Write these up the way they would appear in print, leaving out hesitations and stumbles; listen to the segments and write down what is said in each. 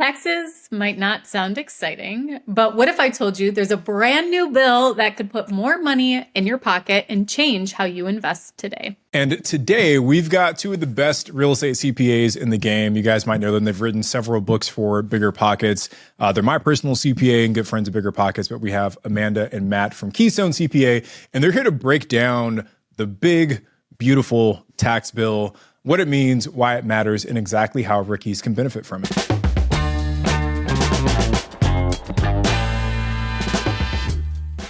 Taxes might not sound exciting, but what if I told you there's a brand new bill that could put more money in your pocket and change how you invest today? And today we've got two of the best real estate CPAs in the game. You guys might know them. They've written several books for BiggerPockets. They're my personal CPA and good friends of BiggerPockets, but we have Amanda and Matt from Keystone CPA, and they're here to break down the big, beautiful tax bill, what it means, why it matters, and exactly how rookies can benefit from it.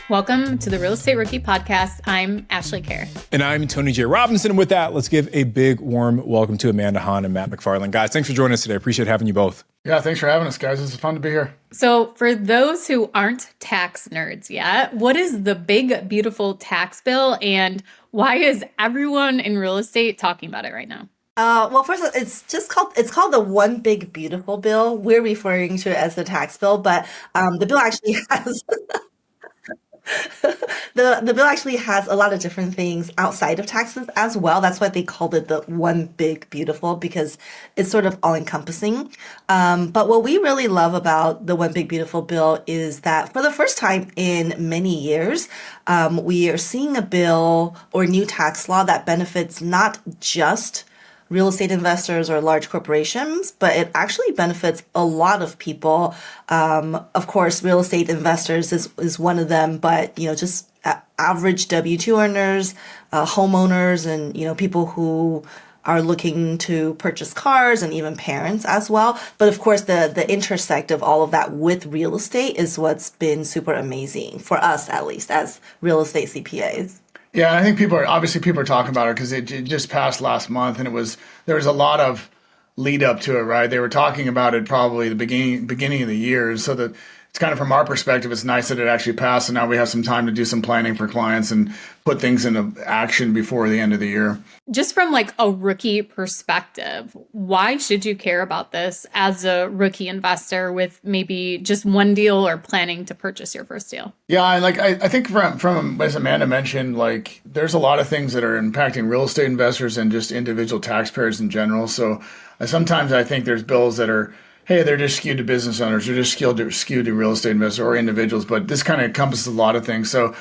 Welcome to the Real Estate Rookie Podcast. I'm Ashley Kerr. And I'm Tony J. Robinson. And with that, let's give a big, warm welcome to Amanda Hahn and Matt MacFarland. Guys, thanks for joining us today. Appreciate having you both. Yeah, thanks for having us, guys. It's fun to be here. So for those who aren't tax nerds yet, what is the big, beautiful tax bill and why is everyone in real estate talking about it right now? Well, first, it's called the One Big Beautiful Bill. We're referring to it as the tax bill, but the bill actually has the bill actually has a lot of different things outside of taxes as well. That's why they called it the One Big Beautiful, because it's sort of all encompassing. But what we really love about the One Big Beautiful Bill is that for the first time in many years, we are seeing a bill or new tax law that benefits not just real estate investors or large corporations, but it actually benefits a lot of people. Of course, real estate investors is one of them, but just average W-2 earners, homeowners, and people who are looking to purchase cars, and even parents as well. But of course, the intersect of all of that with real estate is what's been super amazing for us, at least as real estate CPAs. Yeah, I think people are talking about it because it just passed last month, and there was a lot of lead up to it, right? They were talking about it probably the beginning of the year, so that it's kind of, from our perspective, it's nice that it actually passed, and now we have some time to do some planning for clients and put things into action before the end of the year. Just from like a rookie perspective, why should you care about this as a rookie investor with maybe just one deal or planning to purchase your first deal? Yeah, I think from as Amanda mentioned, there's a lot of things that are impacting real estate investors and just individual taxpayers in general. So sometimes I think there's bills that are, hey, they're just skewed to business owners, they're just skewed to real estate investors or individuals, but this kind of encompasses a lot of things. So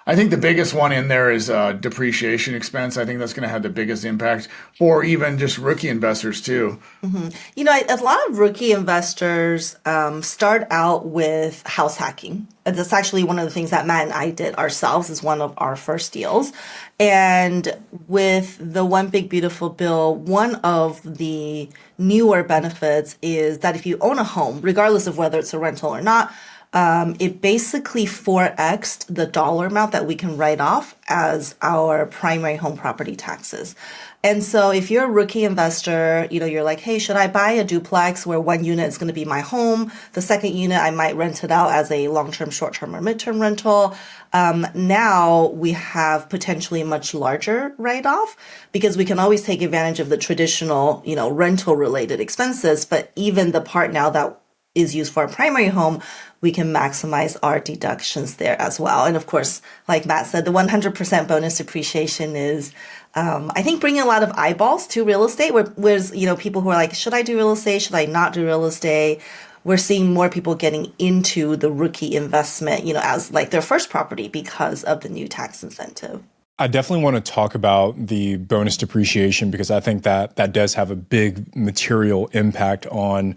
I think the biggest one in there is depreciation expense. I think that's going to have the biggest impact, or even just rookie investors too. Mm-hmm. A lot of rookie investors start out with house hacking. And that's actually one of the things that Matt and I did ourselves as one of our first deals. And with the One Big Beautiful Bill, one of the newer benefits is that if you own a home, regardless of whether it's a rental or not, it basically 4x'd the dollar amount that we can write off as our primary home property taxes. And so if you're a rookie investor, you're like, hey, should I buy a duplex where one unit is going to be my home? The second unit, I might rent it out as a long-term, short-term, or mid-term rental. Now we have potentially a much larger write-off because we can always take advantage of the traditional, rental-related expenses. But even the part now that is used for a primary home, we can maximize our deductions there as well. And of course, like Matt said, the 100% bonus depreciation is, I think, bringing a lot of eyeballs to real estate, whereas, people who are like, should I do real estate? Should I not do real estate? We're seeing more people getting into the rookie investment, as like their first property because of the new tax incentive. I definitely want to talk about the bonus depreciation because I think that does have a big material impact on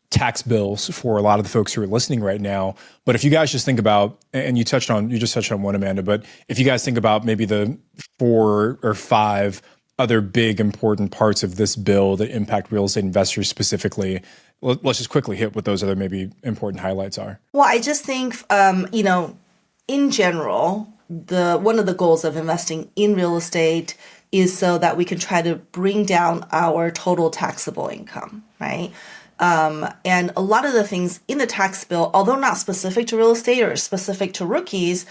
tax bills for a lot of the folks who are listening right now. But if you guys just think about, and you just touched on one, Amanda, but if you guys think about maybe the 4 or 5 other big important parts of this bill that impact real estate investors specifically, let's just quickly hit what those other maybe important highlights are. Well, I just think, in general, one of the goals of investing in real estate is so that we can try to bring down our total taxable income, right? And a lot of the things in the tax bill, although not specific to real estate or specific to rookies,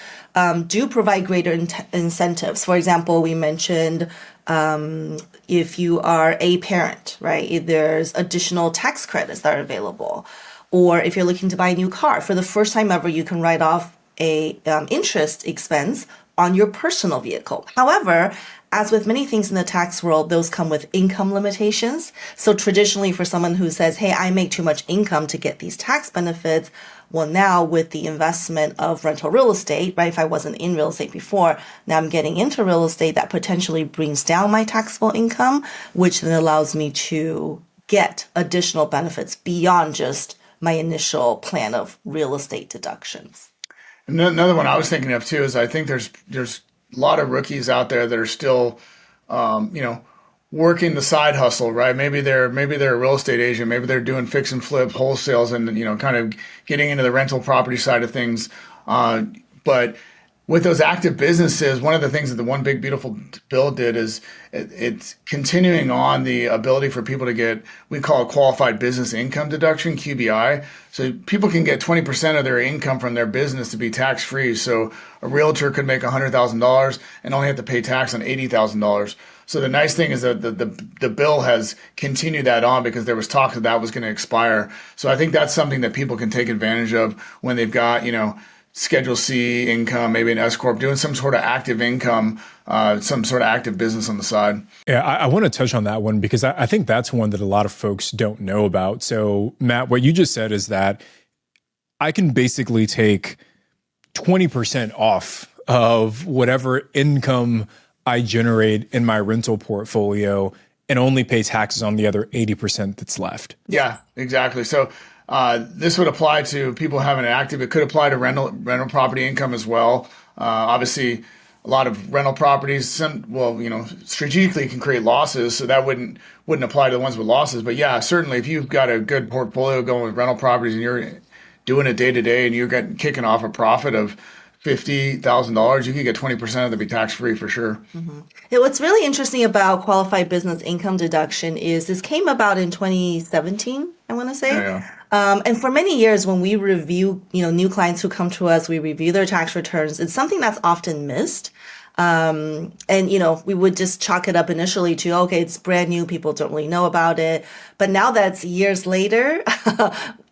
do provide greater incentives. For example, we mentioned if you are a parent, right, there's additional tax credits that are available. Or if you're looking to buy a new car, for the first time ever, you can write off a interest expense on your personal vehicle. However, as with many things in the tax world, those come with income limitations. So traditionally for someone who says, hey, I make too much income to get these tax benefits, well, now with the investment of rental real estate, right? If I wasn't in real estate before, now I'm getting into real estate, that potentially brings down my taxable income, which then allows me to get additional benefits beyond just my initial plan of real estate deductions. And another one I was thinking of too is I think there's a lot of rookies out there that are still, working the side hustle, right? Maybe they're a real estate agent, maybe they're doing fix and flip wholesales, and kind of getting into the rental property side of things. But with those active businesses, one of the things that the One Big Beautiful Bill did is it's continuing on the ability for people to get, we call it qualified business income deduction, QBI. So people can get 20% of their income from their business to be tax free. So a realtor could make $100,000 and only have to pay tax on $80,000. So the nice thing is that the bill has continued that on because there was talk that was going to expire. So I think that's something that people can take advantage of when they've got, Schedule C income, maybe an S corp, doing some sort of active income, some sort of active business on the side. Yeah, I want to touch on that one because I think that's one that a lot of folks don't know about. So Matt, what you just said is that I can basically take 20% off of whatever income I generate in my rental portfolio and only pay taxes on the other 80% that's left. Yeah, exactly. So this would apply to people having an active. It could apply to rental property income as well. Obviously, a lot of rental properties, strategically can create losses, so that wouldn't apply to the ones with losses. But yeah, certainly if you've got a good portfolio going with rental properties and you're doing it day to day and you're kicking off a profit of $50,000, you could get 20% of that be tax free for sure. Mm-hmm. What's really interesting about qualified business income deduction is this came about in 2017, I want to say. Yeah. And for many years, when we review, new clients who come to us, we review their tax returns. It's something that's often missed. And we would just chalk it up initially to, okay, it's brand new. People don't really know about it. But now that's years later,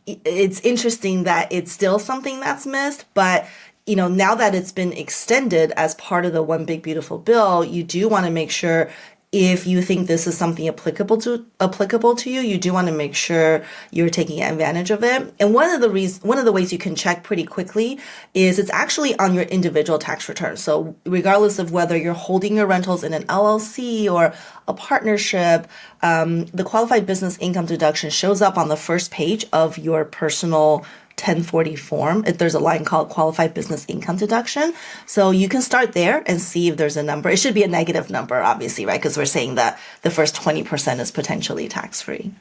it's interesting that it's still something that's missed. But now that it's been extended as part of the One Big Beautiful Bill, you do want to make sure if you think this is something applicable to you, you do want to make sure you're taking advantage of it. And one of the ways you can check pretty quickly is it's actually on your individual tax return. So regardless of whether you're holding your rentals in an LLC or a partnership, the qualified business income deduction shows up on the first page of your personal 1040 form. There's a line called qualified business income deduction. So you can start there and see if there's a number. It should be a negative number, obviously, right? Because we're saying that the first 20% is potentially tax-free.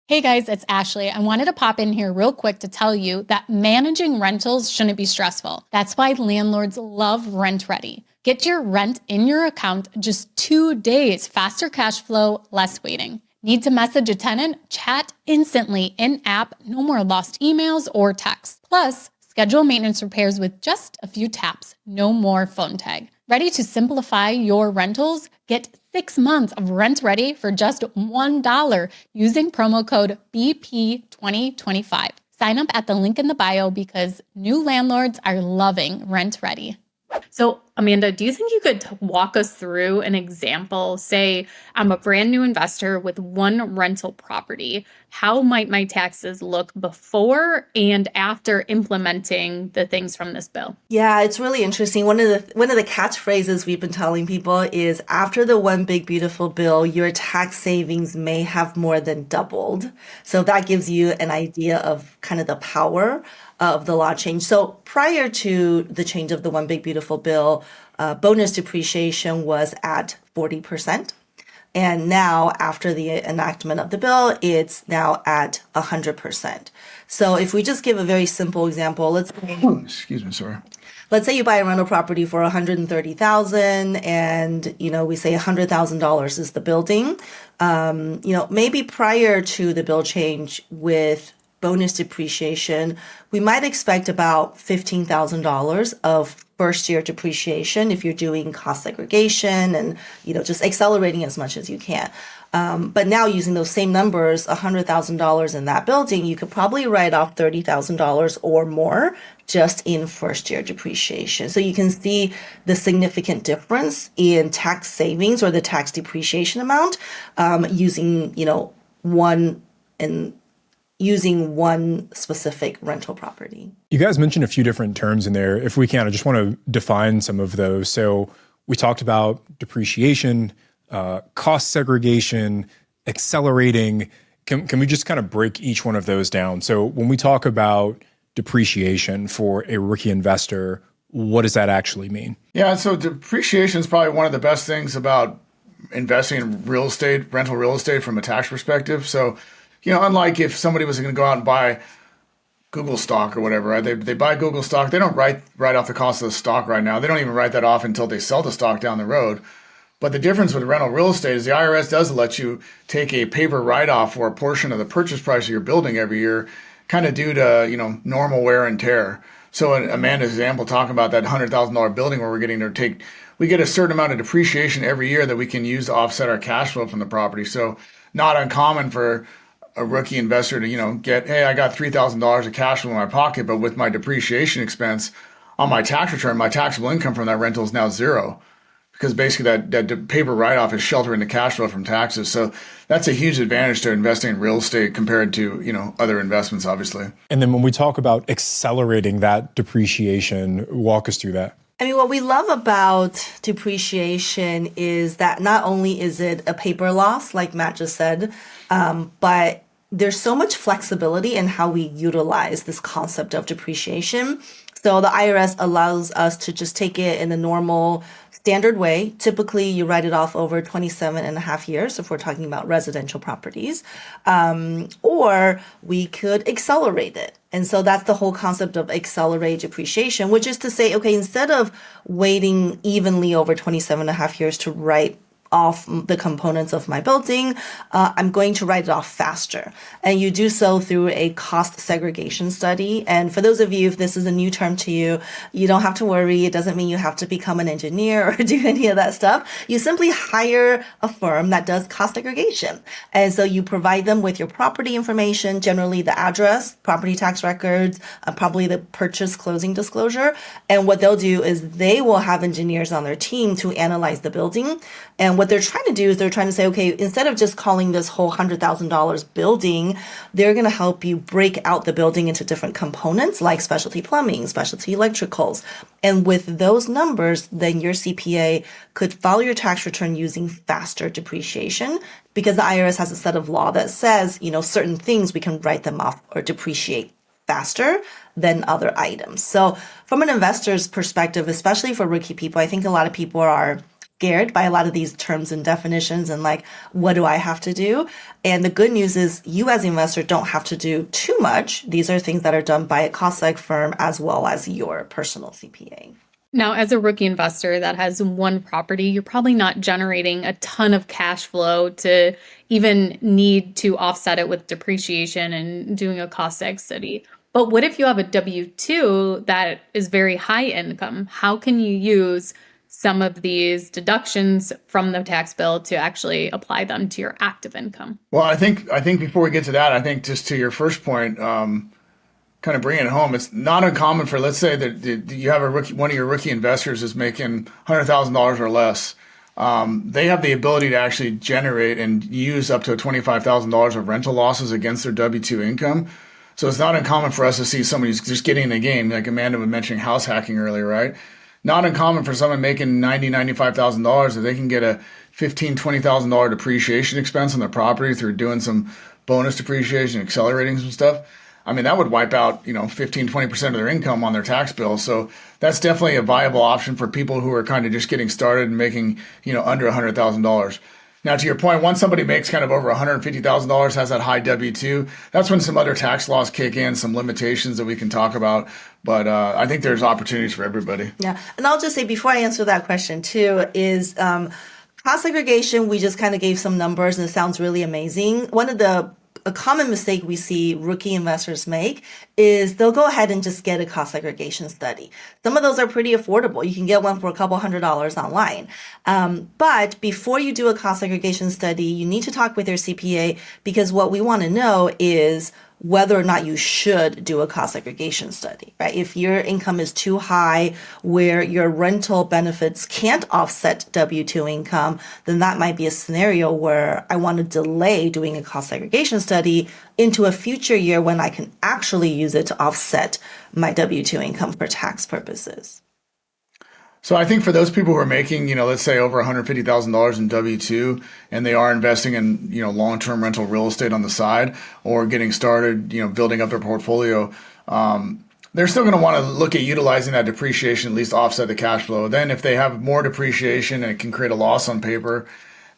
Hey guys, it's Ashley. I wanted to pop in here real quick to tell you that managing rentals shouldn't be stressful. That's why landlords love RentRedi. Get your rent in your account just 2 days, faster cash flow, less waiting. Need to message a tenant? Chat instantly in-app, no more lost emails or texts. Plus, schedule maintenance repairs with just a few taps, no more phone tag. Ready to simplify your rentals? Get 6 months of RentRedi for just $1 using promo code BP2025. Sign up at the link in the bio because new landlords are loving RentRedi. So, Amanda, do you think you could walk us through an example? Say I'm a brand new investor with one rental property. How might my taxes look before and after implementing the things from this bill? Yeah, it's really interesting. One of the catchphrases we've been telling people is after the One Big Beautiful Bill, your tax savings may have more than doubled. So that gives you an idea of kind of the power of the law change. So prior to the change of the One Big Beautiful Bill, bonus depreciation was at 40%. And now after the enactment of the bill, it's now at 100%. So if we just give a very simple example, Excuse me, sorry. Let's say you buy a rental property for $130,000 and, we say $100,000 is the building. Maybe prior to the bill change with bonus depreciation, we might expect about $15,000 of first year depreciation if you're doing cost segregation and, just accelerating as much as you can. But now using those same numbers, $100,000 in that building, you could probably write off $30,000 or more just in first year depreciation. So you can see the significant difference in tax savings or the tax depreciation amount using, one specific rental property. You guys mentioned a few different terms in there. If we can, I just want to define some of those. So we talked about depreciation, cost segregation, accelerating. Can we just kind of break each one of those down? So when we talk about depreciation for a rookie investor, what does that actually mean? Yeah, so depreciation is probably one of the best things about investing in real estate, rental real estate from a tax perspective. So, unlike if somebody was going to go out and buy Google stock or whatever, right? They buy Google stock. They don't write off the cost of the stock right now. They don't even write that off until they sell the stock down the road. But the difference with rental real estate is the IRS does let you take a paper write-off for a portion of the purchase price of your building every year, kind of due to, normal wear and tear. So in Amanda's example, talking about that $100,000 building where we get a certain amount of depreciation every year that we can use to offset our cash flow from the property. So not uncommon for a rookie investor to, get, hey, I got $3,000 of cash flow in my pocket, but with my depreciation expense on my tax return, my taxable income from that rental is now zero. Because basically that paper write-off is sheltering the cash flow from taxes. So that's a huge advantage to investing in real estate compared to, other investments, obviously. And then when we talk about accelerating that depreciation, walk us through that. I mean, what we love about depreciation is that not only is it a paper loss, like Matt just said, but there's so much flexibility in how we utilize this concept of depreciation. So the IRS allows us to just take it in the normal standard way. Typically, you write it off over 27 and a half years if we're talking about residential properties, or we could accelerate it. And so that's the whole concept of accelerated depreciation, which is to say, okay, instead of waiting evenly over 27 and a half years to write off the components of my building, I'm going to write it off faster. And you do so through a cost segregation study. And for those of you, if this is a new term to you, you don't have to worry. It doesn't mean you have to become an engineer or do any of that stuff. You simply hire a firm that does cost segregation. And so you provide them with your property information, generally the address, property tax records, probably the purchase closing disclosure. And what they'll do is they will have engineers on their team to analyze the building. And what they're trying to do is they're trying to say, okay, instead of just calling this whole $100,000 building, they're going to help you break out the building into different components like specialty plumbing, specialty electricals. And with those numbers, then your CPA could file your tax return using faster depreciation because the IRS has a set of law that says, certain things we can write them off or depreciate faster than other items. So from an investor's perspective, especially for rookie people, I think a lot of people are scared by a lot of these terms and definitions and like, what do I have to do? And the good news is you as an investor don't have to do too much. These are things that are done by a cost seg firm as well as your personal CPA. Now, as a rookie investor that has one property, you're probably not generating a ton of cash flow to even need to offset it with depreciation and doing a cost seg study. But what if you have a W-2 that is very high income? How can you use some of these deductions from the tax bill to actually apply them to your active income? Well, I think before we get to that, I think just to your first point, kind of bringing it home, it's not uncommon for, let's say that you have one of your rookie investors is making $100,000 or less. They have the ability to actually generate and use up to $25,000 of rental losses against their W-2 income. So it's not uncommon for us to see somebody who's just getting in the game, like Amanda was mentioning house hacking earlier, right? Not uncommon for someone making $90,000, $95,000 that they can get a $15,000, $20,000 depreciation expense on their property through doing some bonus depreciation, accelerating some stuff. I mean, that would wipe out, 15, 20% of their income on their tax bill. So that's definitely a viable option for people who are kind of just getting started and making, under $100,000. Now, to your point, once somebody makes kind of over $150,000, has that high W-2, that's when some other tax laws kick in, some limitations that we can talk about. But I think there's opportunities for everybody. Yeah. And I'll just say before I answer that question too is cost segregation, we just kind of gave some numbers and it sounds really amazing. One of the a common mistake we see rookie investors make is they'll go ahead and just get a cost segregation study. Some of those are pretty affordable. You can get one for a couple $100s online. But before you do a cost segregation study, you need to talk with your CPA, because what we want to know is whether or not you should do a cost segregation study, right? If your income is too high where your rental benefits can't offset W-2 income, then that might be a scenario where I want to delay doing a cost segregation study into a future year when I can actually use it to offset my W-2 income for tax purposes. So I think for those people who are making, let's say over $150,000 in W-2, and they are investing in, long-term rental real estate on the side, or getting started, building up their portfolio, they're still going to want to look at utilizing that depreciation, at least offset the cash flow. Then if they have more depreciation and it can create a loss on paper,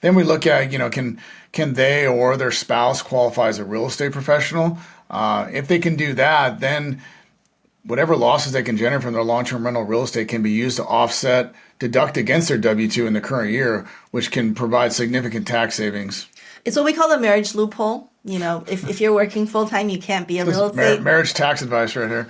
then we look at, can they or their spouse qualify as a real estate professional? If they can do that, then whatever losses they can generate from their long-term rental real estate can be used to deduct against their W-2 in the current year, which can provide significant tax savings. It's what we call the marriage loophole. If you're working full-time, you can't be a real estate. Marriage tax advice right here.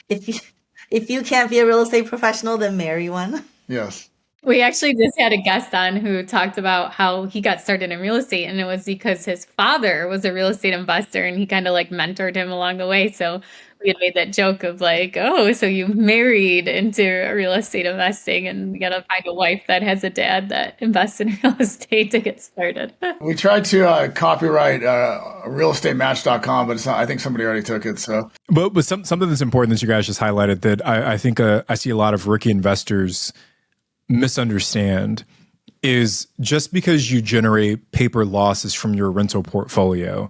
If you can't be a real estate professional, then marry one. Yes. We actually just had a guest on who talked about how he got started in real estate, and it was because his father was a real estate investor and he kind of mentored him along the way. So we had made that joke of oh, so you married into real estate investing, and you got to find a wife that has a dad that invests in real estate to get started. We tried to copyright realestatematch.com, but it's not, I think somebody already took it. So, but something that's important that you guys just highlighted that I think I see a lot of rookie investors misunderstand is just because you generate paper losses from your rental portfolio,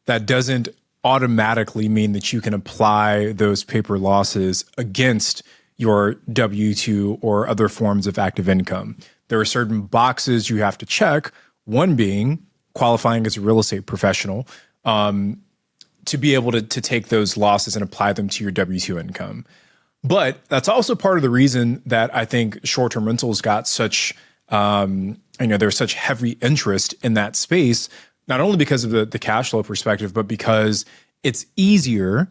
that doesn't automatically mean that you can apply those paper losses against your W-2 or other forms of active income. There are certain boxes you have to check, one being qualifying as a real estate professional, to be able to take those losses and apply them to your W-2 income. But that's also part of the reason that I think short-term rentals got such, there's such heavy interest in that space, not only because of the cash flow perspective, but because it's easier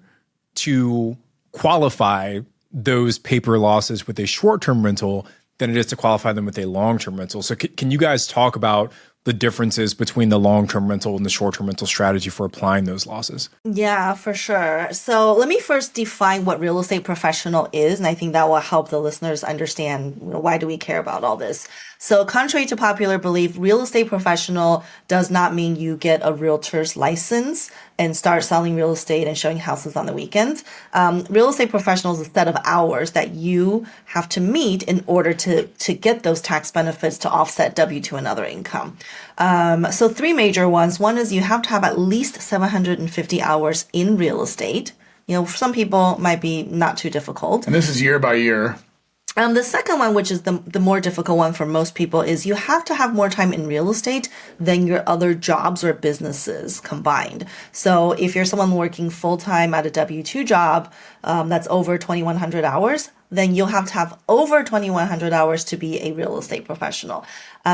to qualify those paper losses with a short-term rental than it is to qualify them with a long-term rental. So can you guys talk about the differences between the long-term rental and the short-term rental strategy for applying those losses? Yeah, for sure. So let me first define what real estate professional is, and I think that will help the listeners understand why do we care about all this. So contrary to popular belief, real estate professional does not mean you get a realtor's license and start selling real estate and showing houses on the weekends. Real estate professional is a set of hours that you have to meet in order to get those tax benefits to offset W-2 and other income. So three major ones. One is you have to have at least 750 hours in real estate. For some people might be not too difficult. And this is year by year. The second one, which is the more difficult one for most people, is you have to have more time in real estate than your other jobs or businesses combined. So if you're someone working full-time at a W-2 job that's over 2,100 hours, then you'll have to have over 2,100 hours to be a real estate professional.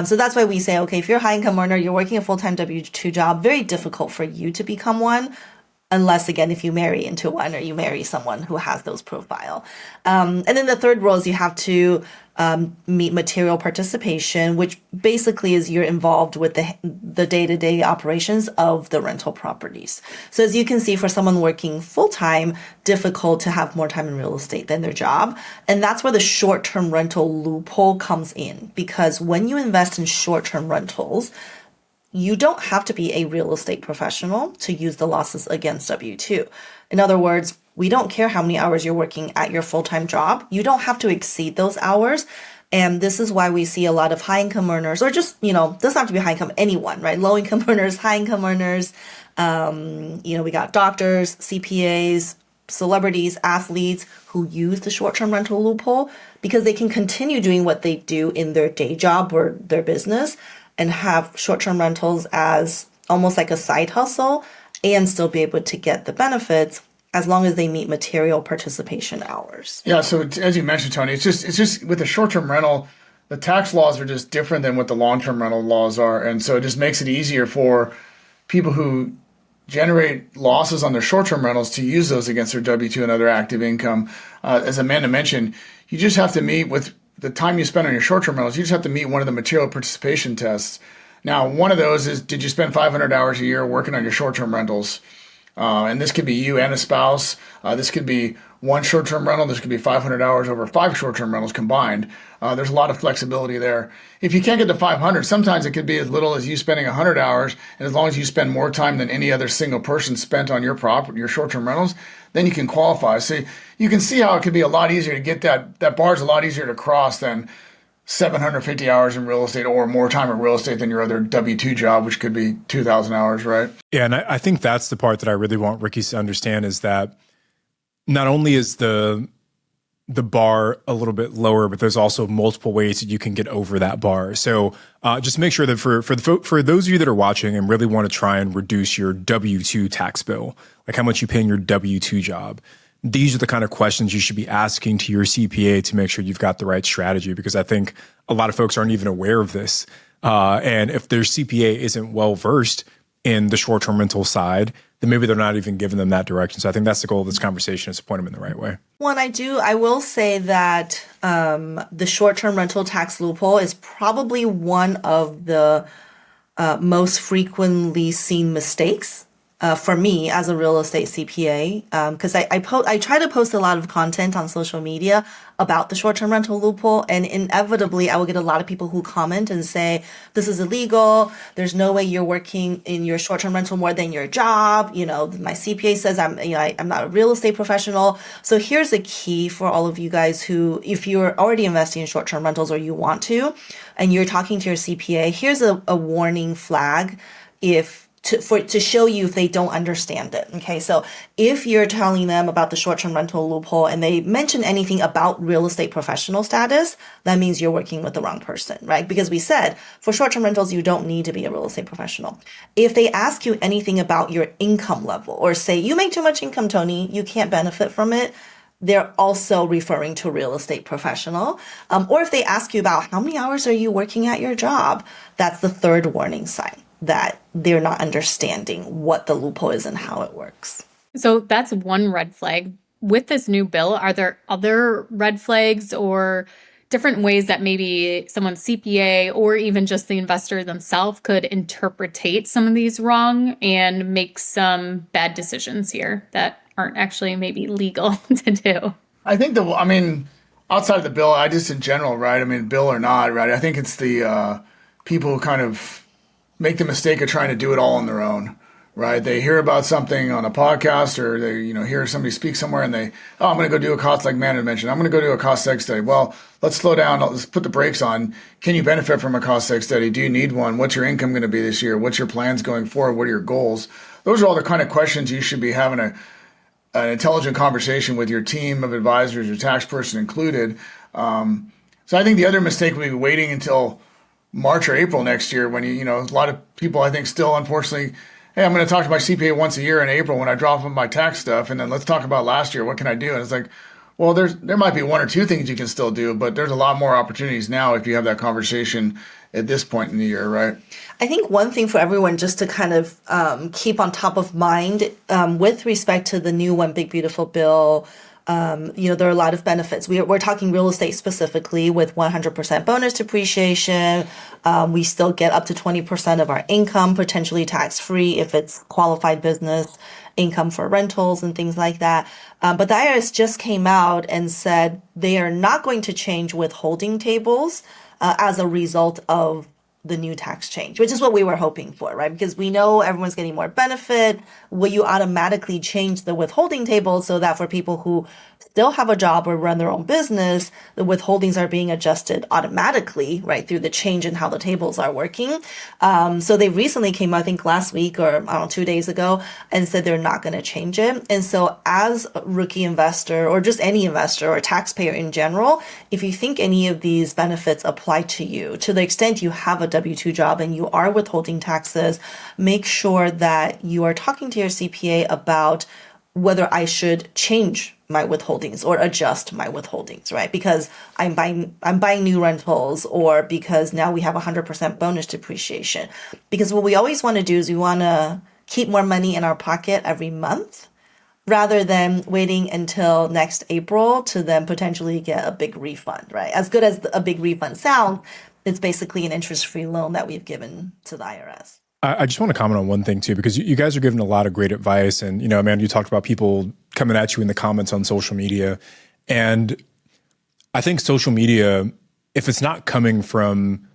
So that's why we say, okay, if you're a high-income earner, you're working a full-time W-2 job, very difficult for you to become one. Unless, again, if you marry into one or you marry someone who has those profile. And then the third rule is you have to meet material participation, which basically is you're involved with the day-to-day operations of the rental properties. So as you can see, for someone working full-time, difficult to have more time in real estate than their job. And that's where the short-term rental loophole comes in. Because when you invest in short-term rentals, you don't have to be a real estate professional to use the losses against W-2. In other words, we don't care how many hours you're working at your full-time job. You don't have to exceed those hours. And this is why we see a lot of high-income earners, or just, doesn't have to be high-income, anyone, right? Low-income earners, high-income earners. We got doctors, CPAs, celebrities, athletes who use the short-term rental loophole because they can continue doing what they do in their day job or their business and have short-term rentals as almost like a side hustle and still be able to get the benefits as long as they meet material participation hours. Yeah, so as you mentioned, Tony, it's just with the short-term rental, the tax laws are just different than what the long-term rental laws are. And so it just makes it easier for people who generate losses on their short-term rentals to use those against their W-2 and other active income. As Amanda mentioned, you just have to meet with the time you spend on your short-term rentals. You just have to meet one of the material participation tests. Now, one of those is, did you spend 500 hours a year working on your short-term rentals? And this could be you and a spouse. This could be one short-term rental. This could be 500 hours over 5 short-term rentals combined. There's a lot of flexibility there. If you can't get to 500, sometimes it could be as little as you spending 100 hours. And as long as you spend more time than any other single person spent on your property, your short-term rentals, then you can qualify. So you can see how it could be a lot easier to get that bar is a lot easier to cross than 750 hours in real estate or more time in real estate than your other W-2 job, which could be 2,000 hours, right? Yeah, and I think that's the part that I really want Ricky to understand is that not only is the bar a little bit lower, but there's also multiple ways that you can get over that bar. So just make sure that for those of you that are watching and really want to try and reduce your W-2 tax bill, like how much you pay in your W-2 job, these are the kind of questions you should be asking to your CPA to make sure you've got the right strategy, because I think a lot of folks aren't even aware of this. And if their CPA isn't well-versed in the short-term rental side, then maybe they're not even giving them that direction. So I think that's the goal of this conversation, is to point them in the right way. Well, I will say that the short-term rental tax loophole is probably one of the most frequently seen mistakes for me as a real estate CPA, because I try to post a lot of content on social media about the short-term rental loophole, and inevitably I will get a lot of people who comment and say, this is illegal. There's no way you're working in your short-term rental more than your job. You know, my CPA says I'm not a real estate professional. So here's the key for all of you guys who, if you're already investing in short-term rentals or you want to, and you're talking to your CPA, here's a warning flag to show you if they don't understand it. Okay, so if you're telling them about the short-term rental loophole and they mention anything about real estate professional status, that means you're working with the wrong person, right? Because we said for short-term rentals, you don't need to be a real estate professional. If they ask you anything about your income level or say, you make too much income, Tony, you can't benefit from it, they're also referring to real estate professional. Or if they ask you about how many hours are you working at your job, that's the third warning sign that they're not understanding what the loophole is and how it works. So that's one red flag. With this new bill, are there other red flags or different ways that maybe someone's CPA or even just the investor themselves could interpretate some of these wrong and make some bad decisions here that aren't actually maybe legal to do? I think outside of the bill, in general, right? Bill or not, right? I think it's the people who kind of make the mistake of trying to do it all on their own, right? They hear about something on a podcast or they, hear somebody speak somewhere and I'm going to go do a cost, like Amanda mentioned, I'm going to go do a cost seg study. Well, let's slow down. Let's put the brakes on. Can you benefit from a cost seg study? Do you need one? What's your income going to be this year? What's your plans going forward? What are your goals? Those are all the kind of questions you should be having an intelligent conversation with your team of advisors, your tax person included. So I think the other mistake would be waiting until March or April next year when a lot of people, I think, still unfortunately, hey, I'm going to talk to my CPA once a year in April when I drop them my tax stuff, and then let's talk about last year. What can I do? And it's like, well, there might be one or two things you can still do, but there's a lot more opportunities now if you have that conversation at this point in the year, right? I think one thing for everyone just to kind of keep on top of mind with respect to the new One Big Beautiful Bill, there are a lot of benefits. We're talking real estate specifically with 100% bonus depreciation. We still get up to 20% of our income potentially tax-free if it's qualified business income for rentals and things like that. But the IRS just came out and said they are not going to change withholding tables as a result of the new tax change, which is what we were hoping for, right? Because we know everyone's getting more benefit. Will you automatically change the withholding table so that for people who still have a job or run their own business, the withholdings are being adjusted automatically, right, through the change in how the tables are working? So they recently came, I think last week or 2 days ago, and said they're not going to change it. And so as a rookie investor or just any investor or taxpayer in general, if you think any of these benefits apply to you, to the extent you have a W-2 job and you are withholding taxes, make sure that you are talking to your CPA about whether I should change my withholdings or adjust my withholdings, right? Because I'm buying new rentals, or because now we have 100% bonus depreciation. Because what we always want to do is we want to keep more money in our pocket every month rather than waiting until next April to then potentially get a big refund, right? As good as a big refund sounds, it's basically an interest-free loan that we've given to the IRS. I just want to comment on one thing too, because you guys are giving a lot of great advice. And, Amanda, you talked about people coming at you in the comments on social media. And I think social media, if it's not coming from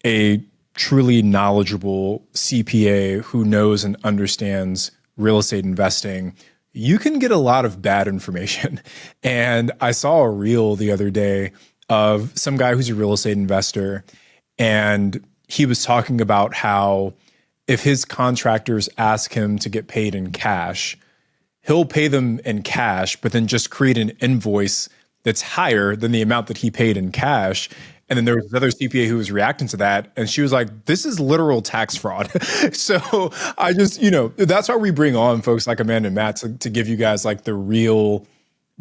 a truly knowledgeable CPA who knows and understands real estate investing, you can get a lot of bad information. And I saw a reel the other day of some guy who's a real estate investor, and he was talking about how if his contractors ask him to get paid in cash, he'll pay them in cash, but then just create an invoice that's higher than the amount that he paid in cash. And then there was another CPA who was reacting to that, and she was like, this is literal tax fraud. So I just, that's why we bring on folks like Amanda and Matt to give you guys like the real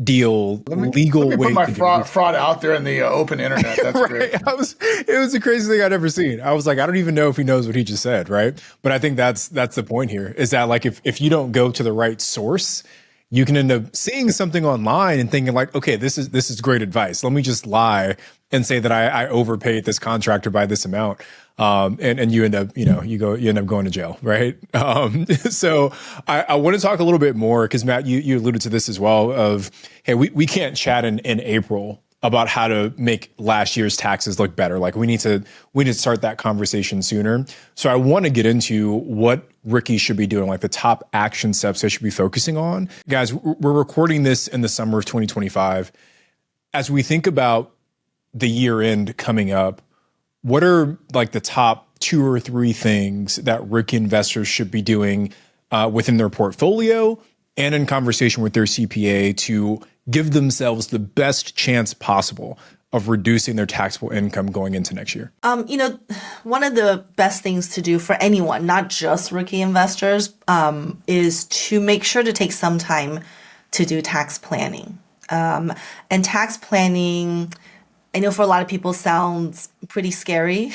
deal, legal way put my to fraud out there in the open internet. That's right. great. It was the craziest thing I'd ever seen. I was like, I don't even know if he knows what he just said, right? But I think that's the point here, is that like if you don't go to the right source, you can end up seeing something online and thinking like, okay, this is great advice. Let me just lie and say that I overpaid this contractor by this amount. And you end up, you end up going to jail, right? So I want to talk a little bit more, because Matt, you alluded to this as well, of, hey, we can't chat in April about how to make last year's taxes look better. Like we need to start that conversation sooner. So I want to get into what Ricky should be doing, like the top action steps they should be focusing on. Guys, we're recording this in the summer of 2025. As we think about the year end coming up, what are like the top 2 or 3 things that Ricky investors should be doing within their portfolio and in conversation with their CPA to give themselves the best chance possible of reducing their taxable income going into next year? One of the best things to do for anyone, not just rookie investors, is to make sure to take some time to do tax planning. And tax planning, I know for a lot of people sounds pretty scary.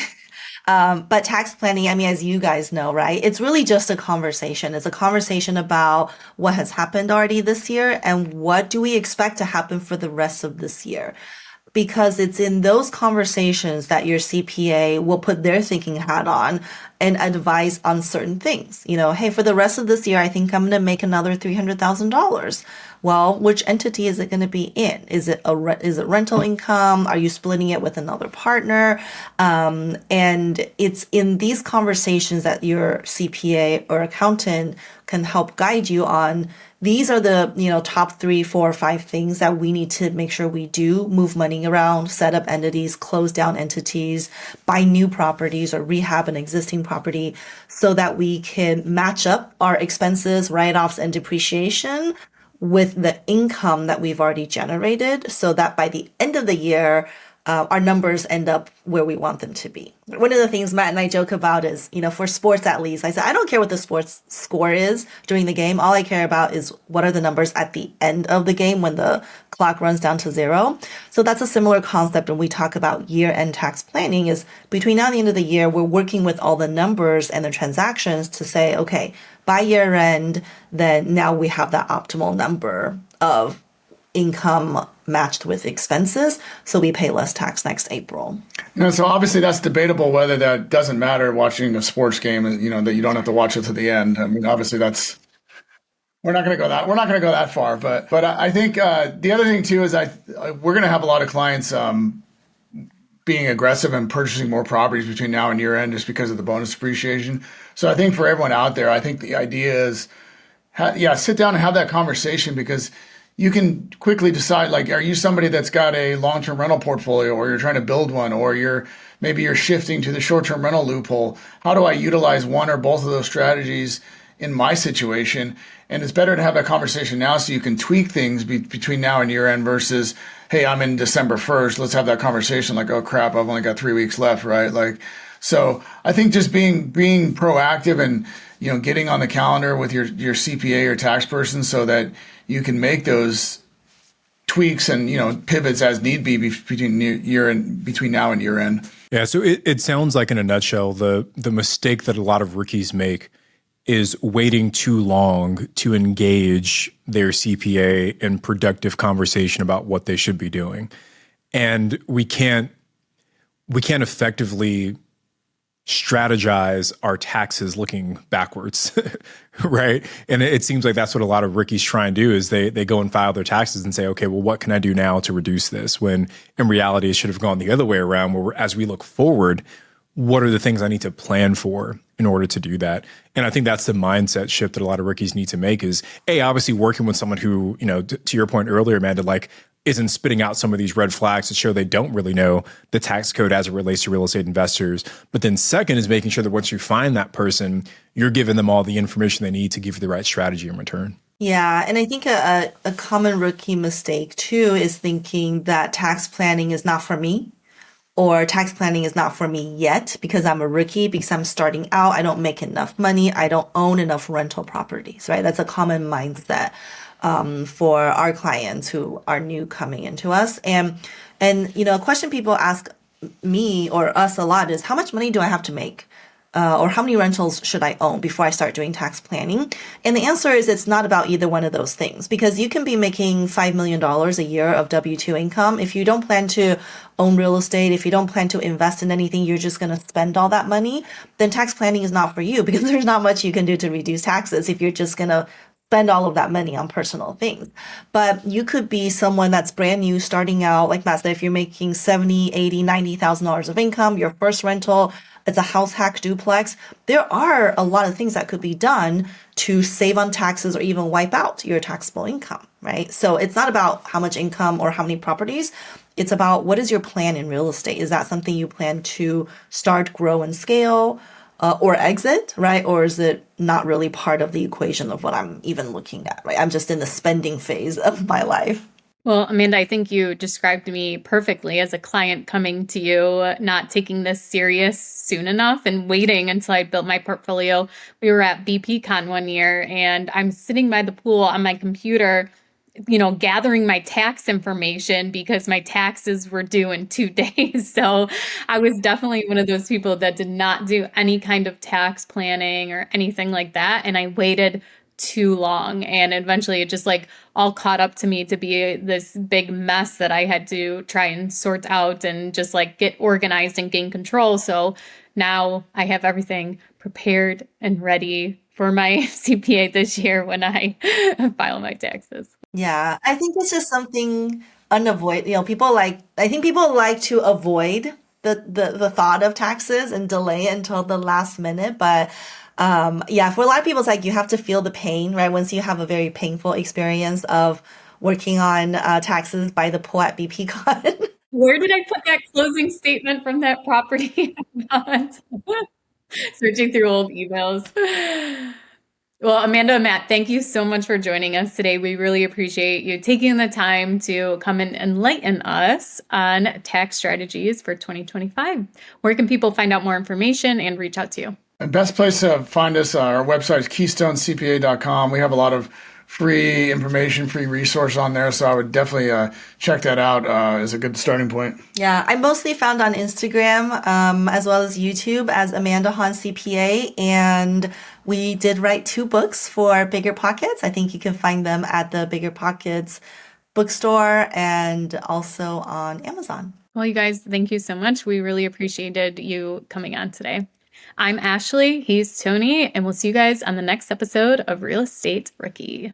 But tax planning, I mean, as you guys know, right? It's really just a conversation. It's a conversation about what has happened already this year and what do we expect to happen for the rest of this year. Because it's in those conversations that your CPA will put their thinking hat on and advise on certain things. Hey, for the rest of this year, I think I'm going to make another $300,000. Well, which entity is it going to be in? Is it rental income? Are you splitting it with another partner? And it's in these conversations that your CPA or accountant can help guide you on. These are the, top 3, 4, 5 things that we need to make sure we do: move money around, set up entities, close down entities, buy new properties or rehab an existing property, so that we can match up our expenses, write-offs, and depreciation with the income that we've already generated, so that by the end of the year, our numbers end up where we want them to be. One of the things Matt and I joke about is, for sports at least, I said, I don't care what the sports score is during the game. All I care about is what are the numbers at the end of the game when the clock runs down to 0. So that's a similar concept when we talk about year-end tax planning. Is between now and the end of the year, we're working with all the numbers and the transactions to say, okay, by year end, then now we have that optimal number of income matched with expenses, so we pay less tax next April. So obviously that's debatable whether that doesn't matter watching a sports game, that you don't have to watch it to the end. I mean, obviously we're not going to go that far, but I think the other thing too is we're going to have a lot of clients being aggressive and purchasing more properties between now and year end just because of the bonus depreciation. So I think for everyone out there, I think the idea is, sit down and have that conversation, because you can quickly decide, like, are you somebody that's got a long-term rental portfolio, or you're trying to build one, or maybe you're shifting to the short-term rental loophole? How do I utilize one or both of those strategies in my situation? And it's better to have that conversation now so you can tweak things between now and year end versus, hey, I'm in December 1st. Let's have that conversation like, oh crap, I've only got 3 weeks left, right? Like, so I think just being proactive and, getting on the calendar with your CPA or tax person so that you can make those tweaks and, pivots as need be between now and year end. Yeah. So it sounds like, in a nutshell, the mistake that a lot of rookies make is waiting too long to engage their CPA in productive conversation about what they should be doing. And we can't effectively strategize our taxes looking backwards, right? And it seems like that's what a lot of rookies try and do is they go and file their taxes and say, okay, well, what can I do now to reduce this? When in reality, it should have gone the other way around, where as we look forward, what are the things I need to plan for in order to do that? And I think that's the mindset shift that a lot of rookies need to make is, obviously working with someone who, to your point earlier, Amanda, like isn't spitting out some of these red flags to show they don't really know the tax code as it relates to real estate investors. But then second is making sure that once you find that person, you're giving them all the information they need to give you the right strategy in return. Yeah, and I think a common rookie mistake too is thinking that tax planning is not for me, or tax planning is not for me yet because I'm a rookie, because I'm starting out, I don't make enough money, I don't own enough rental properties, right? That's a common mindset for our clients who are new coming into us. And a question people ask me or us a lot is, how much money do I have to make? Or how many rentals should I own before I start doing tax planning? And the answer is it's not about either one of those things, because you can be making $5 million a year of W-2 income. If you don't plan to own real estate, if you don't plan to invest in anything, you're just going to spend all that money, then tax planning is not for you, because there's not much you can do to reduce taxes if you're just going to spend all of that money on personal things. But you could be someone that's brand new, starting out, like Matt said, if you're making $70,000, $80,000, $90,000 of income, your first rental, it's a house hack duplex. There are a lot of things that could be done to save on taxes or even wipe out your taxable income, right? So it's not about how much income or how many properties. It's about, what is your plan in real estate? Is that something you plan to start, grow, and scale? Or exit, right? Or is it not really part of the equation of what I'm even looking at, right? I'm just in the spending phase of my life. Well, Amanda, I think you described me perfectly as a client coming to you, not taking this serious soon enough and waiting until I built my portfolio. We were at BPCon one year and I'm sitting by the pool on my computer, gathering my tax information because my taxes were due in 2 days. So I was definitely one of those people that did not do any kind of tax planning or anything like that. And I waited too long. And eventually it just all caught up to me to be this big mess that I had to try and sort out and just get organized and gain control. So now I have everything prepared and ready for my CPA this year when I file my taxes. Yeah, I think it's just something unavoidable. I think people like to avoid the thought of taxes and delay until the last minute. But yeah, for a lot of people, it's like you have to feel the pain, right? Once you have a very painful experience of working on taxes by the pool at BPCon. Where did I put that closing statement from that property? Searching through old emails. Well, Amanda and Matt, thank you so much for joining us today. We really appreciate you taking the time to come and enlighten us on tax strategies for 2025. Where can people find out more information and reach out to you? The best place to find us, our website is KeystoneCPA.com. We have a lot of free information, free resource on there. So I would definitely check that out as a good starting point. Yeah, I'm mostly found on Instagram as well as YouTube as Amanda Han CPA. And we did write 2 books for BiggerPockets. I think you can find them at the BiggerPockets bookstore and also on Amazon. Well, you guys, thank you so much. We really appreciated you coming on today. I'm Ashley, he's Tony, and we'll see you guys on the next episode of Real Estate Rookie.